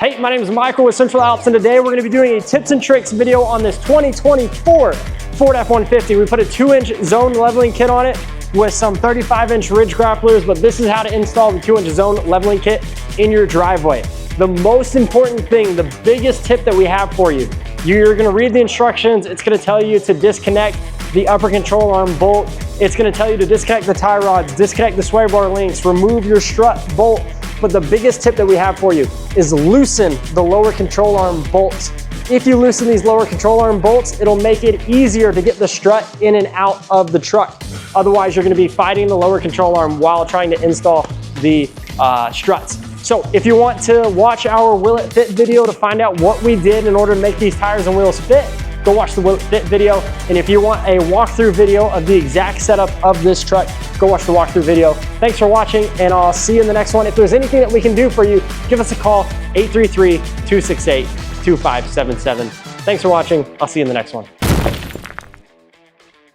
Hey, my name is Michael with Central Alps, and today we're going to be doing a tips and tricks video on this 2024 Ford F-150. We put a 2-inch zone leveling kit on it with some 35-inch ridge grapplers, but this is how to install the 2-inch zone leveling kit in your driveway. The most important thing, the biggest tip that we have for you, you're going to read the instructions. It's going to tell you to disconnect the upper control arm bolt. It's going to tell you to disconnect the tie rods, disconnect the sway bar links, remove your strut bolt. But the biggest tip that we have for you is loosen the lower control arm bolts. If you loosen these lower control arm bolts, it'll make it easier to get the strut in and out of the truck. Otherwise, you're going to be fighting the lower control arm while trying to install the struts. So if you want to watch our Will It Fit video to find out what we did in order to make these tires and wheels fit, go watch the Will It Fit video. And if you want a walkthrough video of the exact setup of this truck, go watch the walkthrough video. Thanks for watching, and I'll see you in the next one. If there's anything that we can do for you, give us a call, 833-268-2577. Thanks for watching. I'll see you in the next one.